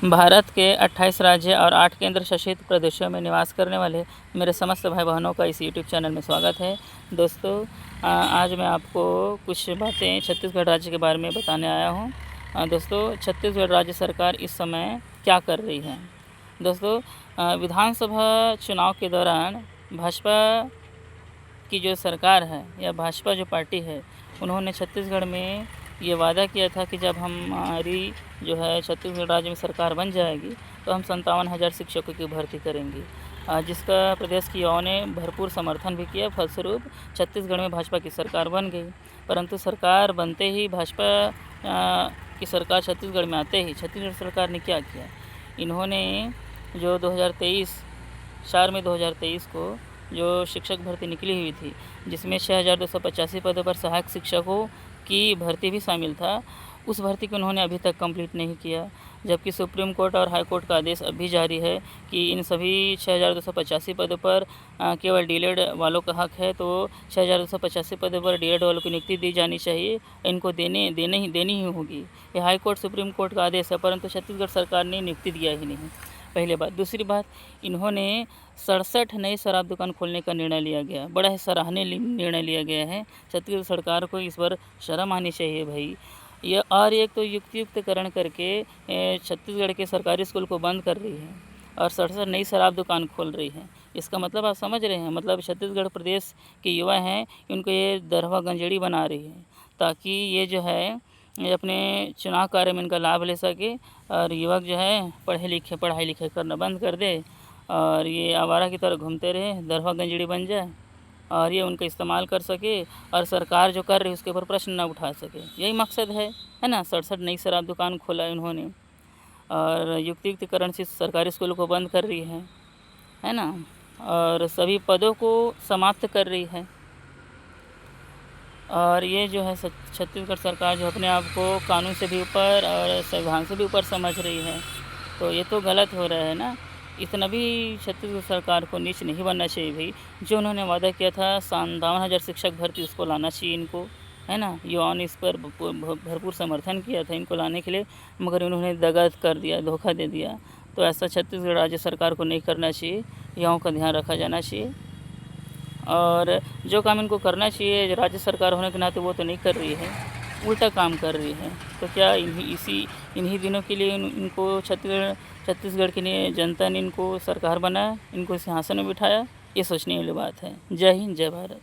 भारत के 28 राज्य और 8 केंद्र शासित प्रदेशों में निवास करने वाले मेरे समस्त भाई बहनों का इस यूट्यूब चैनल में स्वागत है। दोस्तों, आज मैं आपको कुछ बातें छत्तीसगढ़ राज्य के बारे में बताने आया हूँ। दोस्तों, छत्तीसगढ़ राज्य सरकार इस समय क्या कर रही है। दोस्तों, विधानसभा चुनाव के दौरान भाजपा की जो सरकार है या भाजपा जो पार्टी है, उन्होंने छत्तीसगढ़ में ये वादा किया था कि जब हमारी जो है छत्तीसगढ़ राज्य में सरकार बन जाएगी तो हम 57,000 शिक्षकों की भर्ती करेंगे, जिसका प्रदेश की युवाओं ने भरपूर समर्थन भी किया। फलस्वरूप छत्तीसगढ़ में भाजपा की सरकार बन गई। परंतु सरकार बनते ही भाजपा की सरकार छत्तीसगढ़ में आते ही छत्तीसगढ़ सरकार ने क्या किया, इन्होंने जो 2023 को जो शिक्षक भर्ती निकली हुई थी, जिसमें 6,285 पदों पर सहायक शिक्षकों की भर्ती भी शामिल था, उस भर्ती को उन्होंने अभी तक कंप्लीट नहीं किया। जबकि सुप्रीम कोर्ट और हाई कोर्ट का आदेश अभी जारी है कि इन सभी 6,285 पदों पर केवल डीएलएड वालों का हक है, तो 6,285 पदों पर डीएलएड वालों की नियुक्ति दी जानी चाहिए, इनको देनी ही होगी। ये हाई कोर्ट सुप्रीम कोर्ट का आदेश है, परंतु छत्तीसगढ़ सरकार ने नियुक्ति दिया ही नहीं। पहले बात। दूसरी बात, इन्होंने 67 नई शराब दुकान खोलने का निर्णय लिया गया। बड़ा ही सराहनीय निर्णय लिया गया है। छत्तीसगढ़ सरकार को इस पर शर्म आनी चाहिए भाई। यह और एक तो युक्तियुक्तकरण करके छत्तीसगढ़ के सरकारी स्कूल को बंद कर रही है और 67 नई शराब दुकान खोल रही है। इसका मतलब आप समझ रहे हैं, मतलब छत्तीसगढ़ प्रदेश के युवा हैं, उनको ये दरवा गंजेड़ी बना रही है ताकि ये जो है ये अपने चुनाव कार्य में इनका लाभ ले सके और युवक जो है पढ़ाई लिखाई करना बंद कर दे और ये आवारा की तरह घूमते रहे, दरवा गंजेड़ी बन जाए और ये उनका इस्तेमाल कर सके और सरकार जो कर रही है उसके ऊपर प्रश्न न उठा सके। यही मकसद है ना। 67 नई शराब दुकान खोला है उन्होंने और युक्तियुक्तकरण से सरकारी स्कूलों को बंद कर रही है ना, और सभी पदों को समाप्त कर रही है। और ये जो है छत्तीसगढ़ सरकार जो अपने आप को कानून से भी ऊपर और संविधान से भी ऊपर समझ रही है, तो ये तो गलत हो रहा है ना। इतना भी छत्तीसगढ़ सरकार को नीच नहीं बनना चाहिए भाई। जो उन्होंने वादा किया था 57,000 शिक्षक भर्ती, उसको लाना चाहिए इनको, है ना। युवाओं ने इस पर भरपूर समर्थन किया था इनको लाने के लिए, मगर उन्होंने दगा कर दिया, धोखा दे दिया। तो ऐसा छत्तीसगढ़ राज्य सरकार को नहीं करना चाहिए। युवाओं का ध्यान रखा जाना चाहिए और जो काम इनको करना चाहिए राज्य सरकार होने के नाते वो तो नहीं कर रही है, उल्टा काम कर रही है। तो क्या इन्हीं दिनों के लिए इनको छत्तीसगढ़ के लिए जनता ने इनको सरकार बनाया, इनको सिंहासन में बिठाया, ये सोचने वाली बात है। जय हिंद, जय भारत।